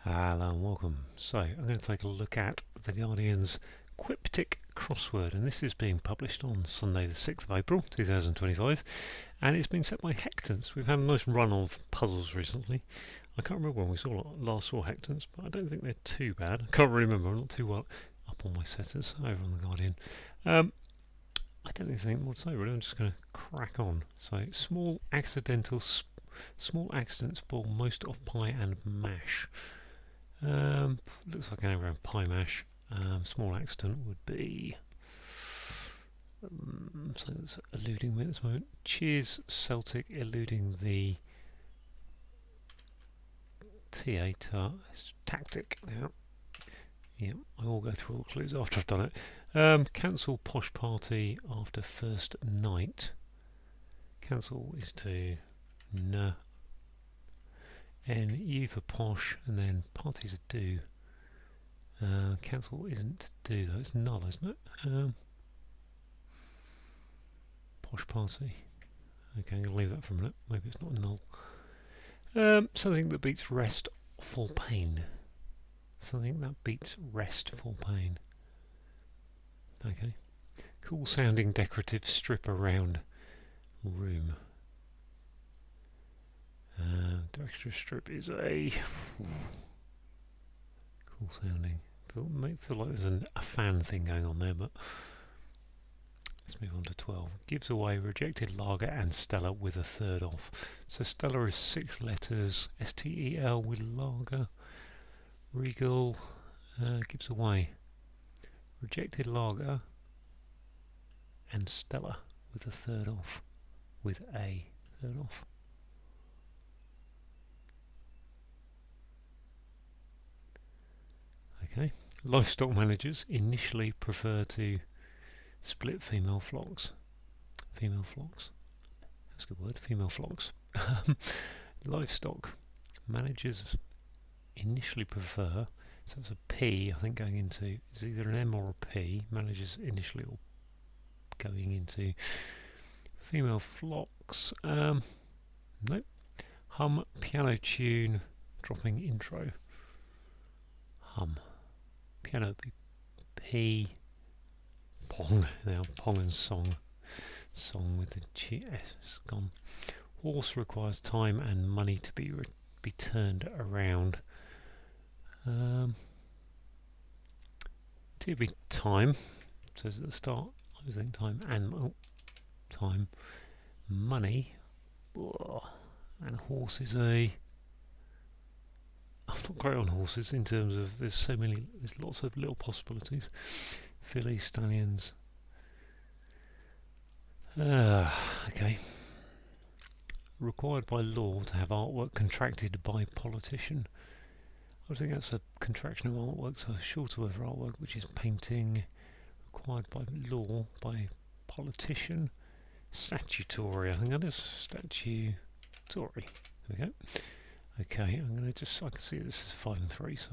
Hello and welcome. So I'm going to take a look at the Guardian's Quiptic crossword, and this is being published on Sunday the 6th of April 2025, and it's been set by Hectence. We've had a nice run of puzzles recently. I can't remember when we last saw Hectence, but I don't think they're too bad. I can't remember, I'm not too well up on my setters over on the Guardian. I don't think there's anything more to say really, I'm just going to crack on. So small accidents spoil most of pie and mash. Looks like an anagram pie mash. Small accident would be something that's eluding me at this moment. Cheers Celtic, eluding the theatre tactic. Yeah, I will go through all the clues after I've done it. Cancel posh party after first night. Cancel is to n. U for posh, and then party's a do. Cancel isn't do though, it's null, isn't it? Posh party. Okay, I'll leave that for a minute. Maybe it's not null. Something that beats rest for pain. Something that beats rest for pain. Okay. Cool sounding decorative strip around room. Decorative strip is a cool sounding. Feel like there's a fan thing going on there, but let's move on to 12. Gives away rejected lager and Stella with a third off. So Stella is 6 letters. STEL with lager. Regal gives away rejected lager and Stella with a third off. With a third off. Okay. Livestock managers initially prefer to split female flocks. Female flocks. That's a good word. Female flocks. Livestock managers initially prefer. So it's a P, I think, going into. It's either an M or a P. Managers initially or going into female flocks. Nope. Hum piano tune. Dropping intro. Hum. Piano P. Pong. Now Pong and song. Song with the GS gone. Horse requires time and money to be turned around. To be time. Says at the start. I think time and time. Money. And horse is a. I'm not great on horses in terms of there's lots of little possibilities. Filly, stallions. Okay. Required by law to have artwork contracted by politician. I think that's a contraction of artwork, so a shorter word for artwork, which is painting. Required by law, by politician. Statutory, I think that is statutory. There we go. Okay, I'm going to I can see this is 5 and 3, so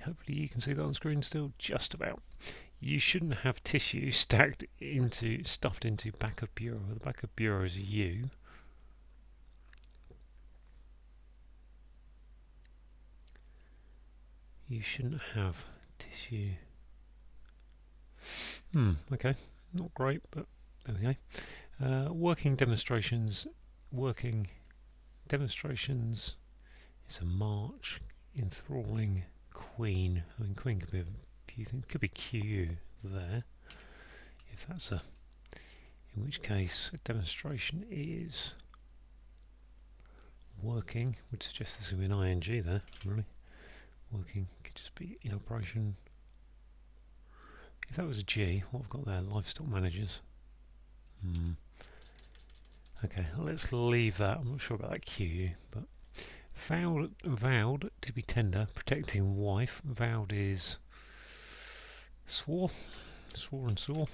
hopefully you can see that on screen still, just about. You shouldn't have tissue stuffed into back of bureau. The back of bureau is a U. You shouldn't have tissue. Okay, not great, but there we go. Working demonstrations is a march. Enthralling queen. I mean, queen could be a few things. Could be QU there. If that's a. In which case, a demonstration is working. Would suggest there's going to be an ing there, really. Working could just be in operation. If that was a G, what I've got there, livestock managers. Okay, let's leave that. I'm not sure about that QU, but vowed to be tender, protecting wife. Vowed is swore and swore.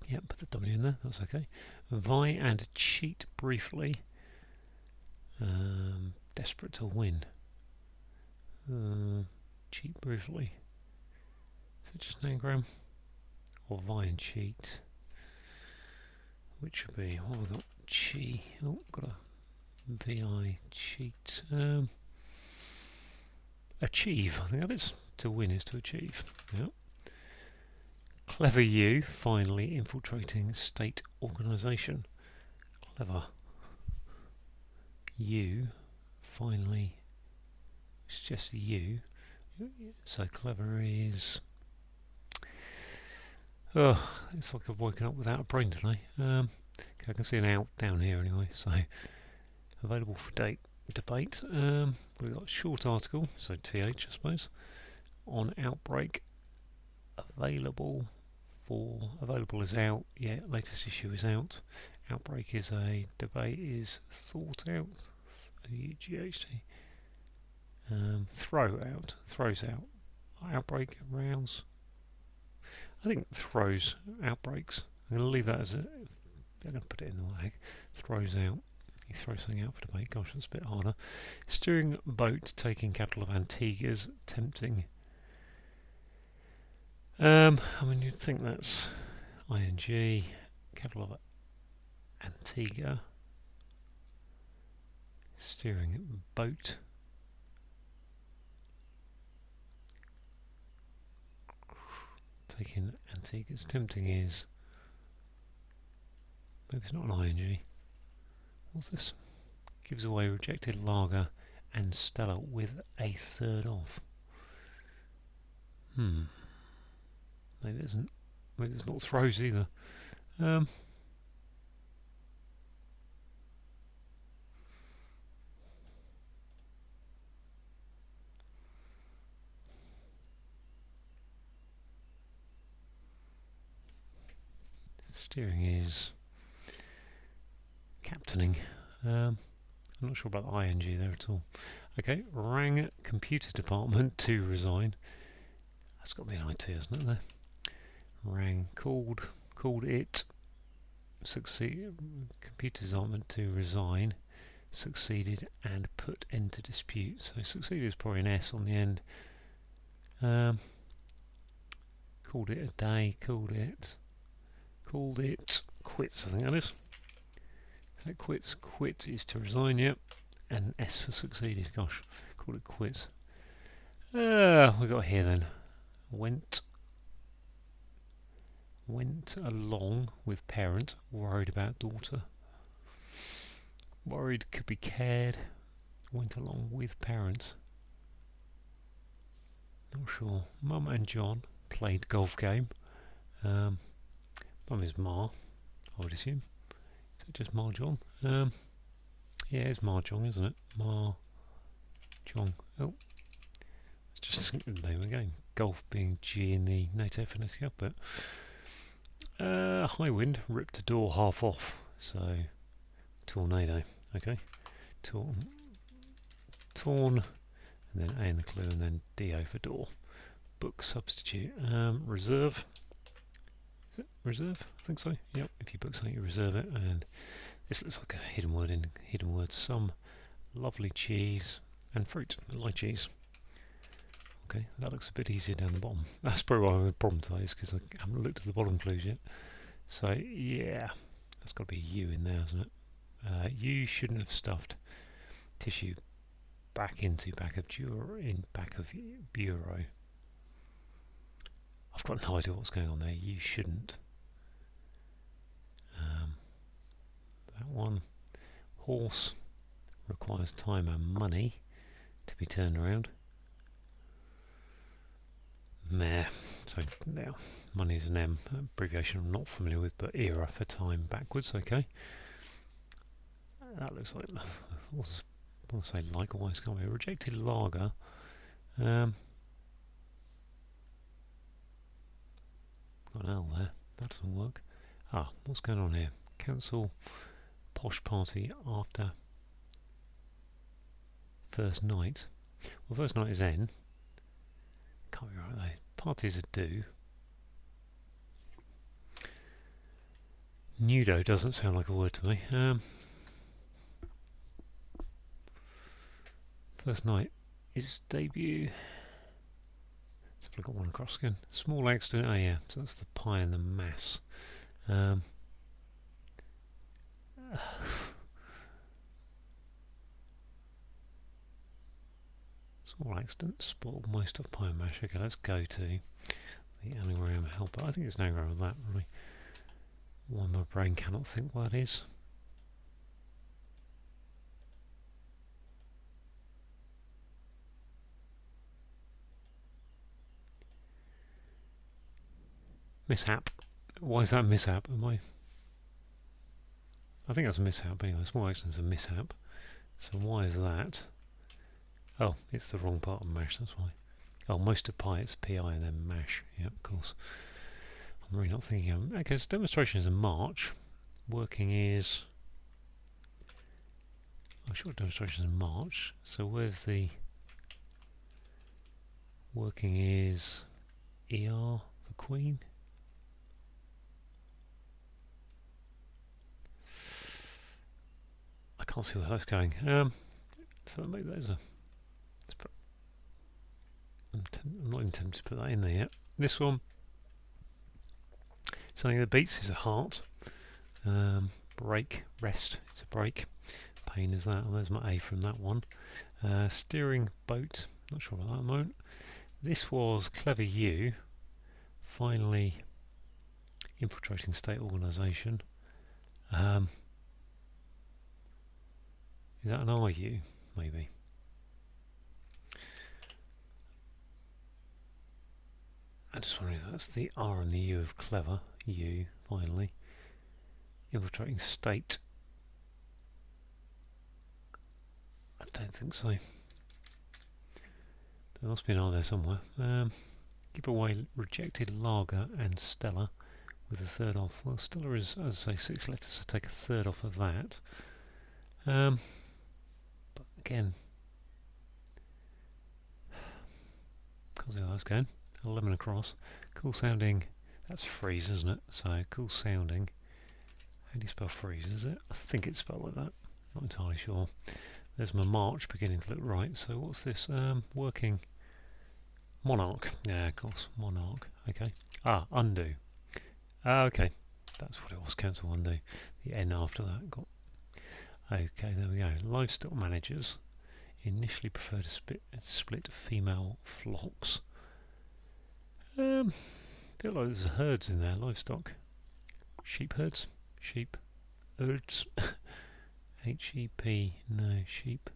Yep, put the W in there, that's okay. Vie and cheat briefly. Desperate to win. Cheat briefly. Is it just an anagram? Or vie and cheat? Which would be, what have we got? Chi. Oh, got a VI cheat. achieve. I think that is. To win is to achieve. Yep. Clever you, finally infiltrating state organisation. Clever you, finally. It's just you. So clever is. Oh, it's like I've woken up without a brain today. Okay, I can see an out down here anyway. So available for debate. We've got a short article, so TH I suppose, on outbreak. Available is out. Yeah, latest issue is out. Outbreak is a debate is thought out. GHT. Throws out. Outbreak rounds. I think throws outbreaks. I'm going to leave that as a. I'm going to put it in the leg. Throws out. You throw something out for debate. Gosh, that's a bit harder. Steering boat, taking capital of Antigua's, tempting. I mean, you'd think that's ing, capital of Antigua, steering boat. Taking Antigua's, tempting is. Maybe it's not an ing. What's this? Gives away rejected lager and Stella with a third off. Maybe it isn't. Maybe it's not throws either. Steering is captaining. I'm not sure about the ing there at all. Okay, rang computer department to resign. That's got to be an IT, isn't it? There. Rang, called it. Succeed. Computer department to resign. Succeeded and put into dispute. So succeeded is probably an S on the end. Called it a day. Called it quits. I think that is. So quits. Quit is to resign. Yep. And S for succeeded. Gosh, called it quits. We got here then. Went along with parent, worried about daughter. Worried could be cared. Went along with parents. Not sure. Mum and John played golf game. Mum is Ma, I would assume. Is it just Ma John? Yeah, it's Ma John, isn't it? Ma John. Oh, it's just the name again. Golf being G in the native phonetic alphabet. High wind ripped a door half off. So tornado. Okay. Torn, and then A in the clue, and then DO for door. Book substitute. Reserve. Is it reserve? I think so. Yep. If you book something, you reserve it. And this looks like a hidden word in hidden words. Some lovely cheese and fruit. Lychees. Okay, that looks a bit easier down the bottom. That's probably why I'm having a problem today, is because I haven't looked at the bottom clues yet. So yeah, that's got to be a U in there, isn't it? You shouldn't have stuffed tissue back into back of bureau. I've got no idea what's going on there. You shouldn't. That one. Horse requires time and money to be turned around. Meh. So now, money is an M, abbreviation I'm not familiar with, but era for time backwards. Okay. That looks like. I want to say likewise, can't we? Rejected lager. Got an L there. That doesn't work. What's going on here? Cancel posh party after first night. Well, first night is N. Can't be right though. Parties are do. Nudo doesn't sound like a word to me. First night is debut. I've got one across again. Small accident. Oh yeah, so that's the pie and the mass. Small accident, spoiled most of Pine Mash. Okay, let's go to the anagram helper. I think it's an anagram of that, really. Why my brain cannot think what it is. Mishap. Why is that a mishap? I think that's a mishap anyway. Small accident's a mishap. So why is that? Oh, it's the wrong part of mash, that's why. Oh, most of pi, it's pi and then mash. Yeah, of course. I'm really not thinking of... Okay, so demonstration is a march. Working is... I'm sure demonstration is a march. So where's the... Working is... ER for queen. I can't see where that's going. So maybe there's a... I'm not even tempted to put that in there yet. This one... Something that beats is a heart. Break, rest, it's a break. Pain is that. There's my A from that one. Steering boat, not sure about that at the moment. This was Clever You, finally infiltrating state organisation. Is that an RU, maybe? I just wonder if that's the R and the U of Clever You, finally. Infiltrating state. I don't think so. There must be an R there somewhere. Give away rejected lager and Stella with a third off. Well, Stella is, as I say, 6 letters, so take a third off of that. But again, can't see how that's going. 11 across. Cool sounding. That's freeze, isn't it? So cool sounding. How do you spell freeze? Is it? I think it's spelled like that. Not entirely sure. There's my march beginning to look right. So what's this? Working. Monarch. Yeah, of course. Monarch. Okay. Ah, undo. Ah, okay. That's what it was. Cancel undo. The N after that. Got. Okay, there we go. Livestock managers initially prefer to split female flocks. Feel like there's herds in there. Livestock. Sheep herds. Sheep. Herds. H-E-P. No, sheep.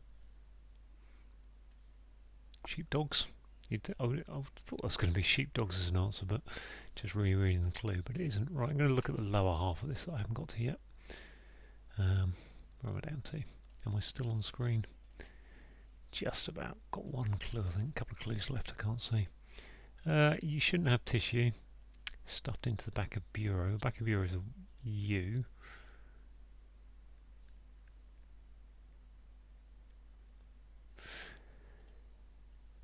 Sheepdogs. I would thought that's going to be sheepdogs as an answer, but just rereading the clue, but it isn't. Right, I'm going to look at the lower half of this that I haven't got to yet. Where am I down to? Am I still on screen? Just about. Got one clue, I think. A couple of clues left, I can't see. You shouldn't have tissue stuffed into the back of bureau. The back of bureau is a U.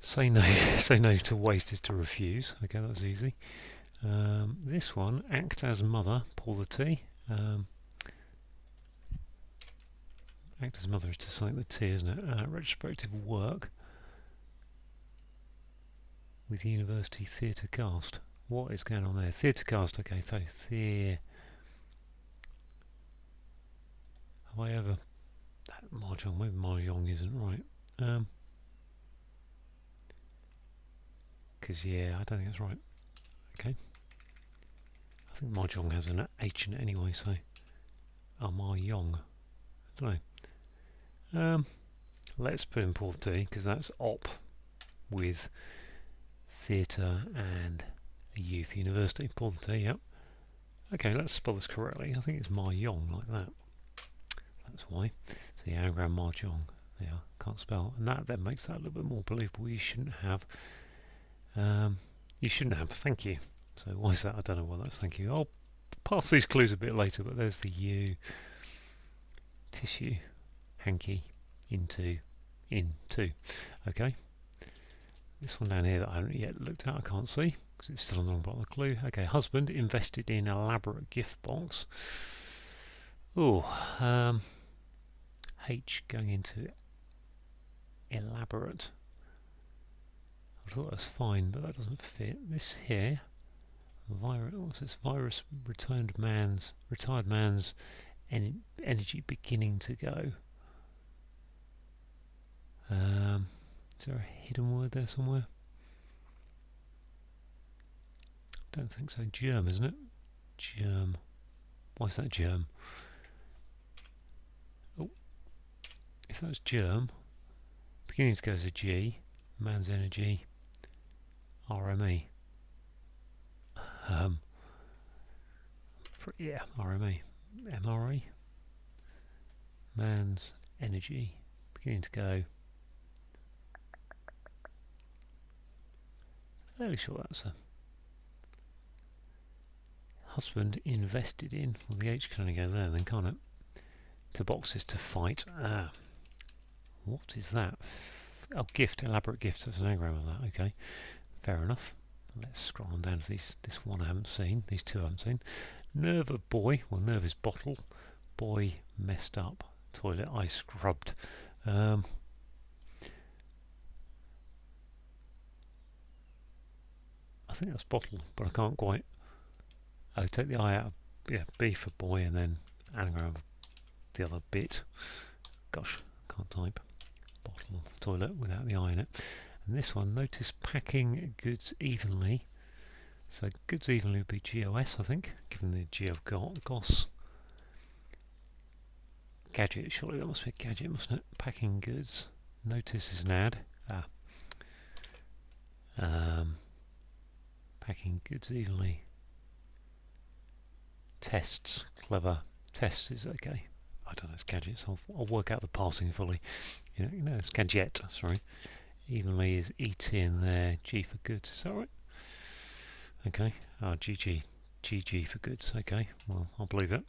Say no. Say no to waste is to refuse. Okay, that's easy. This one, act as mother. Pour the tea. Act as mother is to select the tea, isn't it? Retrospective work with university theatre cast. What is going on there? Theatre cast. Okay, so theatre. Have I ever? That mahjong. Maybe mahjong isn't right. Because yeah, I don't think that's right. Okay. I think mahjong has an H in it anyway, so mahjong. I don't know. Let's put in Paul T because that's op with theatre and a youth university. Paul T, yep. Okay, let's spell this correctly. I think it's mahjong like that. That's why. So the anagram mahjong. Yeah, can't spell, and that then makes that a little bit more believable. You shouldn't have. Thank you. So why is that? I don't know why that's thank you. I'll pass these clues a bit later, but there's the U. Tissue. Hanky. Into. Okay. This one down here that I haven't yet looked at, I can't see, because it's still on the wrong part of the clue. Okay, husband invested in elaborate gift box. Oh, H going into elaborate. I thought that was fine, but that doesn't fit. This here, what's this? Virus retired man's energy beginning to go. Is there a hidden word there somewhere? Don't think so. Germ, isn't it? Germ. Why is that germ? Oh, if that was germ, beginning to go as a G, man's energy, RME. Yeah, RME. MRE. Man's energy. Beginning to go. Fairly sure that's a husband invested in. Well, the H can only go there then, can't it? To boxes to fight. Ah. What is that? Oh, gift. Elaborate gift. That's an anagram of that. Okay. Fair enough. Let's scroll on down to this one I haven't seen. These two I haven't seen. Nerve of boy. Well, nerve is bottle. Boy messed up. Toilet I scrubbed. I think that's bottle, but I can't quite. Oh, take the I out. Yeah, B for boy, and then anagram of the other bit. Gosh, can't type. Bottle, toilet without the I in it. And this one, notice packing goods evenly. So goods evenly would be GOS, I think, given the G I've got. GOS. Gadget, surely that must be a gadget, mustn't it? Packing goods. Notice is an ad. Packing goods evenly. Tests, clever. Tests is okay. I don't know, it's gadgets. I'll work out the parsing fully. You know, it's gadget, sorry. Evenly is ET in there. G for goods, is that right? Okay. GG. GG for goods. Okay, well, I'll believe it.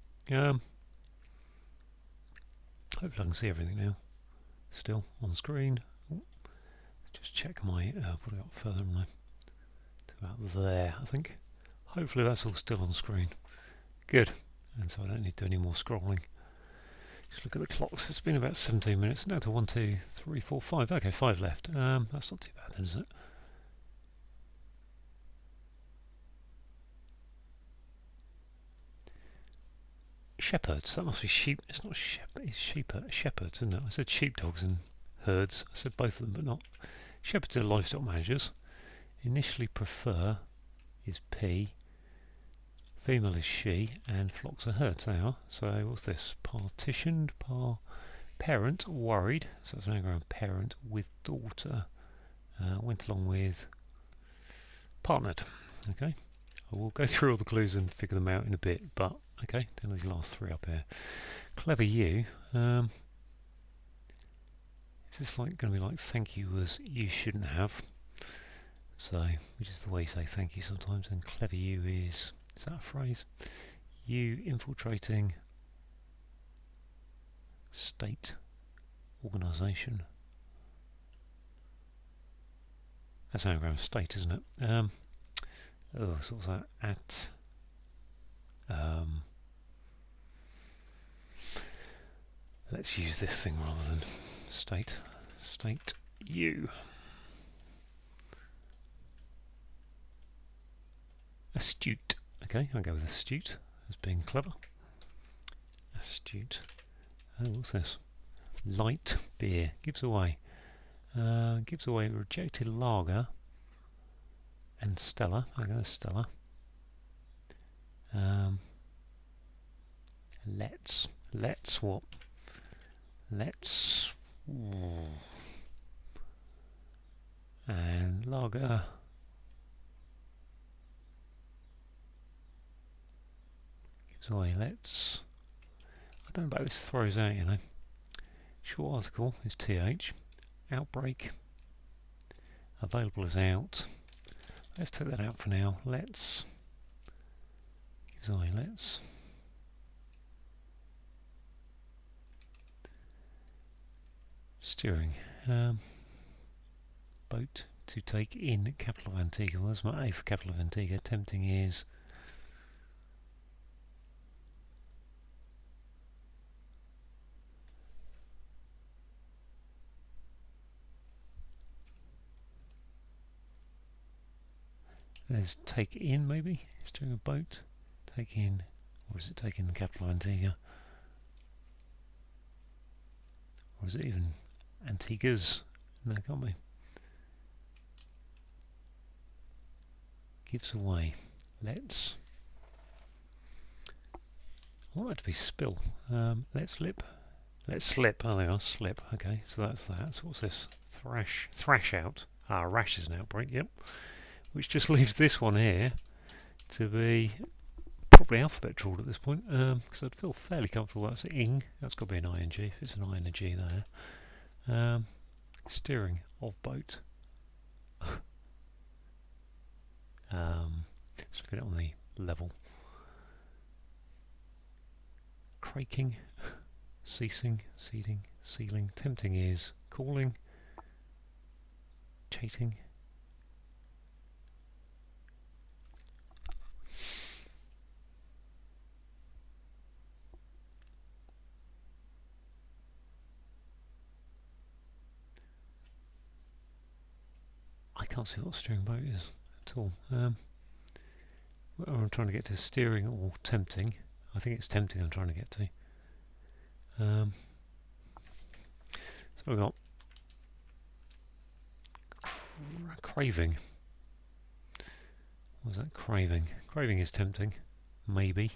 Hopefully I can see everything now. Still on screen. Ooh, just check my, what I got further on my, to about there, I think. Hopefully that's all still on screen. Good. And so I don't need to do any more scrolling. Just look at the clocks. It's been about 17 minutes. Now to 1, 2, 3, 4, 5. Okay, 5 left. That's not too bad then, is it? Shepherds. That must be sheep. It's not shepherd. It's shepherds, isn't it? I said sheepdogs and herds. I said both of them, but not. Shepherds are livestock managers. Initially prefer is P. Female is she, and flocks are herds. They are. So what's this? Partitioned. Parent worried. So that's an anagram. Parent with daughter. Went along with partnered. Okay. I will go through all the clues and figure them out in a bit, but okay, then these last 3 up here. Clever you. Is this like going to be like thank you as you shouldn't have? So, which is the way you say thank you sometimes, and clever you is that a phrase? You infiltrating state organisation. That's an anagram of state, isn't it? Oh, so what's that? At let's use this thing rather than state. State you. Astute. Okay, I'll go with astute as being clever. Astute. Oh, what's this? Light beer. Gives away rejected lager and Stella. I go Stella. Let's what? Let's and lager. Gives away. Let's. I don't know about this. Throws out, you know. Short article is TH. Outbreak. Available as out. Let's take that out for now. Let's. Gives away. Let's. Steering. Boat to take in capital of Antigua. That's my A for capital of Antigua. Tempting is. There's take in maybe. Steering a boat. Take in. Or is it take in the capital of Antigua? Or is it even Antigua's? No, it can't be. gives away. Let's. I want that to be spill. Let's slip. Let's slip. Oh, there we are. Slip. Okay, so that's that. So what's this? Thrash out. Ah, rash is an outbreak. Yep. Which just leaves this one here to be probably alphabet trawled at this point, because I'd feel fairly comfortable. That's ing. That's got to be an ing if it's an I and a G there. Steering of boat. Let's get it on the level. Craking, ceasing, seeding, sealing. Tempting is calling, chating. I can't see what steering boat is at all. I'm trying to get to steering or tempting. I think it's tempting I'm trying to get to. So we've got craving. What was that? Craving. Craving is tempting. Maybe.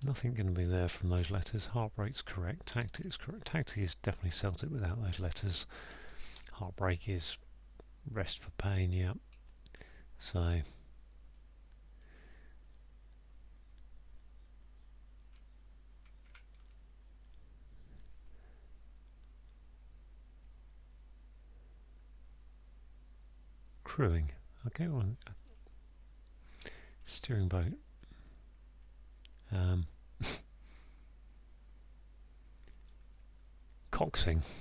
Nothing going to be there from those letters. Heartbreak's correct. Tactic is correct. Tactic is definitely Celtic without those letters. Heartbreak is rest for pain, yeah. So crewing. Okay, well, steering boat.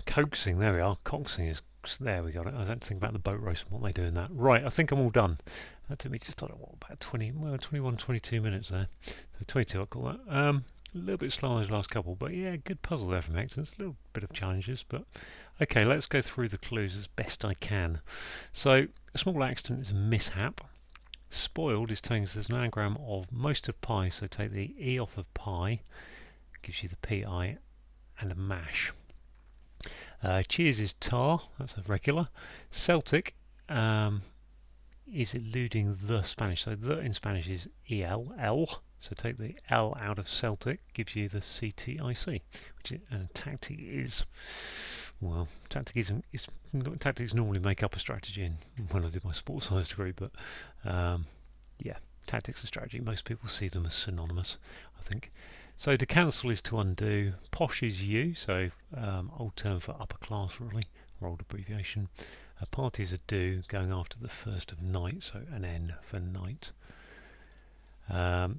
Coaxing, there we are. Coaxing is, there we got it. I don't think about the boat race and what they do in that. Right, I think I'm all done. That took me just, I don't know, what, about 21, 22 minutes there. So 22 I call that. A little bit slow on those last couple, but yeah, good puzzle there from Hectence. A little bit of challenges, but okay, let's go through the clues as best I can. So, a small accident is a mishap. Spoiled is telling us there's an anagram of most of pi, so take the E off of pi, gives you the PI, and a mash. Cheers is tar, that's a regular. Celtic is eluding the Spanish, so the in Spanish is EL, L, so take the L out of Celtic, gives you the CTIC, which is, and tactic is, well, tactics normally make up a strategy in when I did my sports science degree, but yeah, tactics and strategy, most people see them as synonymous, I think. So to cancel is to undo. Posh is you, so old term for upper class really, or old abbreviation. A party is a do, going after the first of night, so an N for night.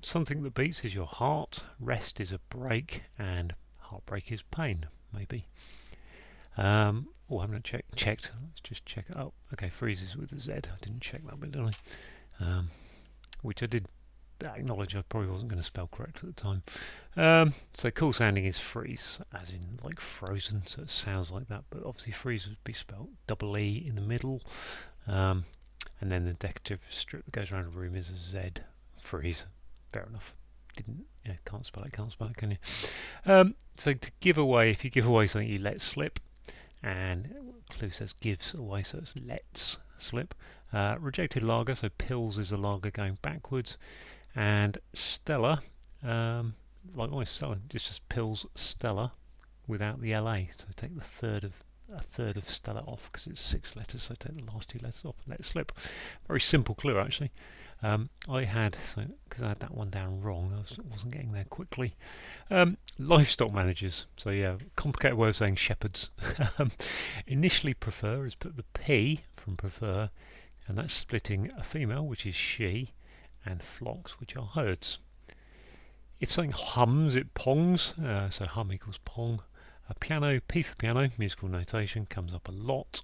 Something that beats is your heart. Rest is a break, and heartbreak is pain, maybe. Oh, I haven't checked. Let's just check it out. Okay, freezes with a Z. I didn't check that bit, did I? Which I did acknowledge I probably wasn't going to spell correct at the time. So cool sounding is freeze, as in like frozen, so it sounds like that, but obviously freeze would be spelled double E in the middle, and then the decorative strip that goes around the room is a Z. Freeze. Fair enough. Can't spell it, can you? So to give away, if you give away something you let slip, and clue says gives away, so it's lets slip. Rejected lager, so pills is a lager going backwards. And Stella, likewise, Stella, just pills Stella without the LA. So take a third of Stella off because it's 6 letters. So take the last 2 letters off and let it slip. Very simple clue actually. I had, because I had that one down wrong, I wasn't getting there quickly. Livestock managers. So yeah, complicated way of saying shepherds. Initially prefer is put the P from prefer, and that's splitting a female, which is she, and flocks, which are herds. If something hums, it pongs, so hum equals pong. A piano, P for piano, musical notation, comes up a lot,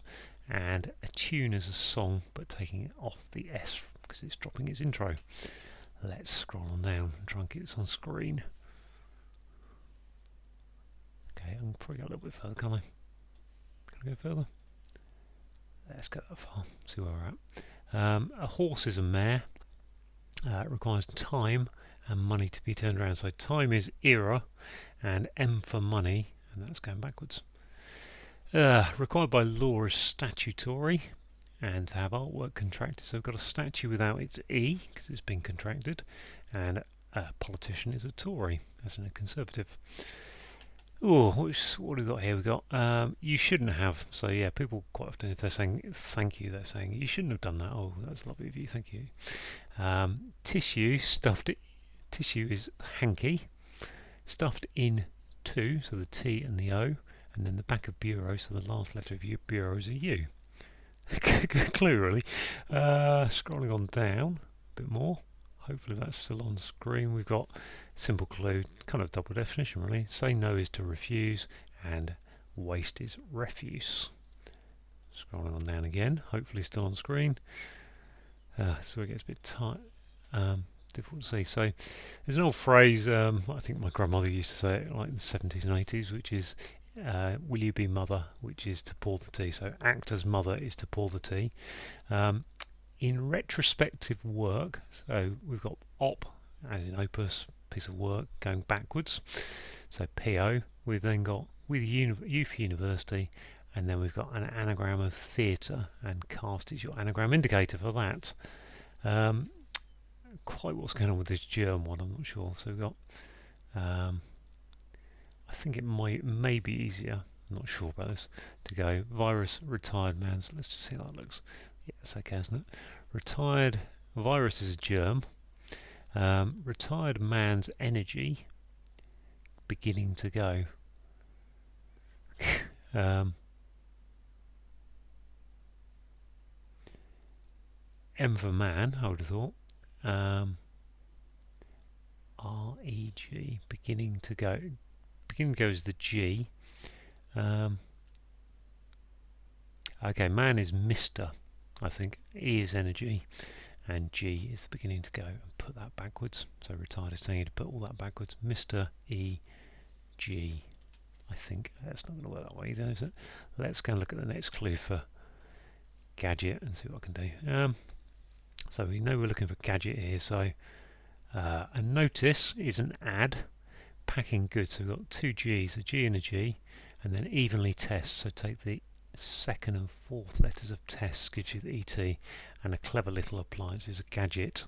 and a tune is a song, but taking it off the S because it's dropping its intro. Let's scroll on down and try and get this on screen. Okay, Okay, I can probably go a little bit further, can't I? Can I go further? Let's go that far, see where we're at. A horse is a mare. It requires time and money to be turned around. So time is era, and M for money, and that's going backwards. Required by law is statutory, and to have artwork contracted. So we've got a statue without its E, because it's been contracted, and a politician is a Tory, as in a Conservative. Oh, what have we got here? We've got you shouldn't have. So yeah, people quite often, if they're saying thank you, they're saying you shouldn't have done that. Oh, that's lovely of you, thank you. Tissue, stuffed. Tissue is hanky, stuffed in two, so the T and the O, and then the back of bureau, so the last letter of your bureau is a U. Good clue, really. Scrolling on down a bit more. Hopefully that's still on screen. We've got simple clue, kind of double definition, really. Say no is to refuse, and waste is refuse. Scrolling on down again. Hopefully still on screen. So it gets a bit tight. Difficult to see. So there's an old phrase, I think my grandmother used to say it like in the 70s and 80s, which is will you be mother, which is to pour the tea. So act as mother is to pour the tea. In retrospective work, so we've got op, as in opus, piece of work, going backwards. So PO, we've then got with youth university, and then we've got an anagram of theatre, and cast is your anagram indicator for that. Quite what's going on with this germ one, I'm not sure. So we've got, I think it may be easier, I'm not sure about this, to go virus, retired man's, let's just see how that looks. Yeah, it's okay, isn't it? Retired, virus is a germ. Retired man's energy, beginning to go. M for man, I would have thought. R-E-G, beginning to go. Beginning to go is the G. Okay, man is Mr, I think. E is energy, and G is the beginning to go. And put that backwards. So retired is telling you to put all that backwards. Mr, E, G. I think that's not going to work that way either, is it? Let's go and look at the next clue for gadget and see what I can do. So we know we're looking for gadget here. So a notice is an ad. Packing goods. So we've got two G's, a G and a G, and then evenly test. So take the second and fourth letters of test, gives you the ET, and a clever little appliance is a gadget.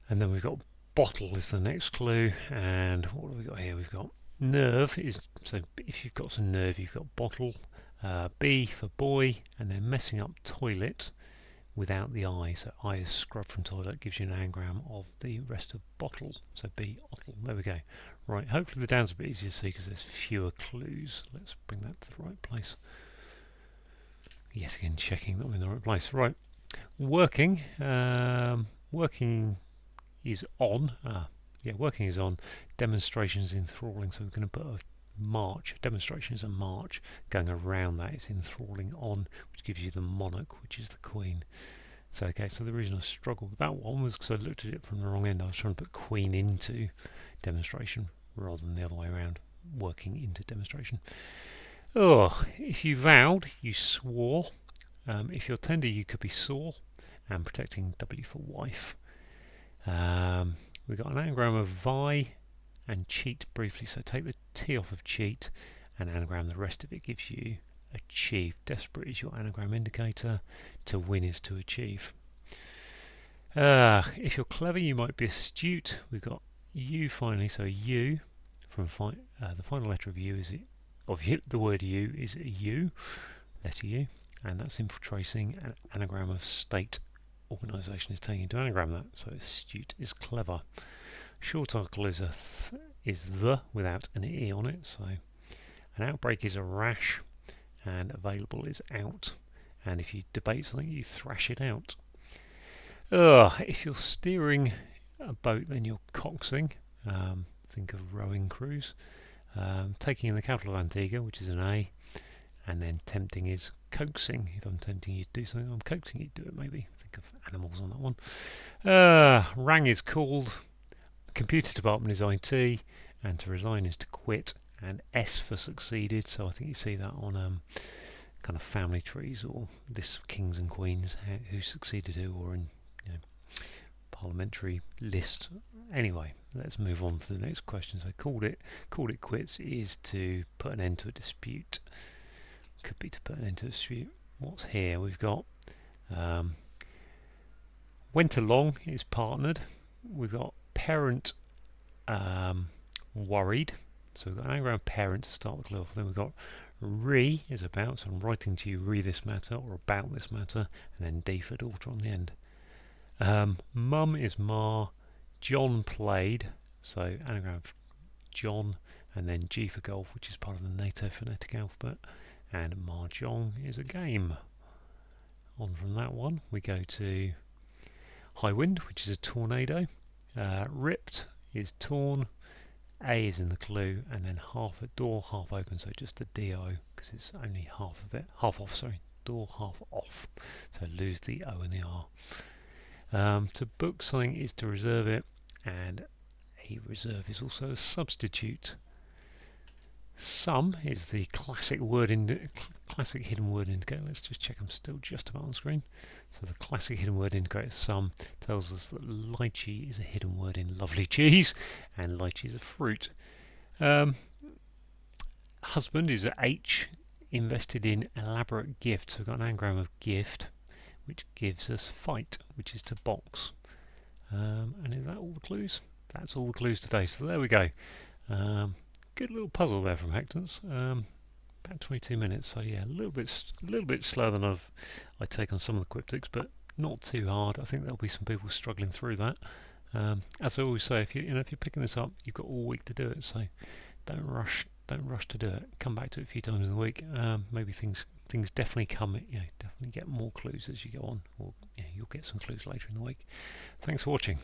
And then we've got bottle is the next clue, and what have we got here? We've got nerve is, so if you've got some nerve, you've got bottle. B for boy, and then messing up toilet without the I. So I is scrub from toilet, gives you an anagram of the rest of bottle. So B, bottle. There we go. Right, hopefully the down's a bit easier to see because there's fewer clues. Let's bring that to the right place. Yet again, checking that we're in the right place. Right, working. Working is on. Yeah, working is on. Demonstrations enthralling. So we're going to put a march. Demonstration is a march. Going around that is enthralling on, which gives you the monarch, which is the queen. So okay, so the reason I struggled with that one was because I looked at it from the wrong end. I was trying to put queen into demonstration rather than the other way around, working into demonstration. Oh, if you vowed, you swore. If you're tender, you could be sore. And protecting, W for wife. We've got an anagram of vie and cheat briefly. So take the T off of cheat and anagram the rest of it gives you achieve. Desperate is your anagram indicator. To win is to achieve. If you're clever, you might be astute. We've got U finally, so U from the final letter of U is the word U is a U, letter U, and that's infiltrating. An anagram of state organisation is taking to anagram that. So astute is clever. Short article is the without an E on it. So an outbreak is a rash, and available is out. And if you debate something, you thrash it out. If you're steering a boat, then you're coxing. Think of rowing cruise. Taking in the capital of Antigua, which is an A, and then tempting is coaxing. If I'm tempting you to do something, I'm coaxing you to do it, maybe. Think of animals on that one. Rang is called. Computer department is IT, and to resign is to quit, and S for succeeded. So I think you see that on kind of family trees or lists of kings and queens, who succeeded who, or in parliamentary list. Anyway, let's move on to the next question. So called it quits is to put an end to a dispute. Could be to put an end to a dispute. What's here? We've got went along is partnered. We've got parent worried. So we've got an anagram parent to start the clue off. Then we've got re is about, so I'm writing to you re this matter or about this matter, and then d for daughter on the end. Mum is ma, John played, so anagram John, and then G for golf, which is part of the NATO phonetic alphabet, and mahjong is a game. On from that one, we go to high wind, which is a tornado. Ripped is torn, A is in the clue, and then half a door, half open, so just the DO, because it's only half of it, half off, sorry, door, half off, so lose the O and the R. To book something is to reserve it, and a reserve is also a substitute. Sum is the classic classic hidden word indicator. Let's just check I'm still just about on screen. So the classic hidden word indicator sum tells us that lychee is a hidden word in lovely cheese, and lychee is a fruit. Husband is a H, invested in elaborate gift. So we've got an anagram of gift, which gives us fight, which is to box. And is that all the clues? That's all the clues today. So there we go. Good little puzzle there from Hectence. About 22 minutes. So yeah, a little bit slower than I take on some of the cryptics, but not too hard. I think there'll be some people struggling through that. As I always say, if you're picking this up, you've got all week to do it. So don't rush to do it. Come back to it a few times in the week. Maybe things definitely come. Definitely get more clues as you go on, or you'll get some clues later in the week. Thanks for watching.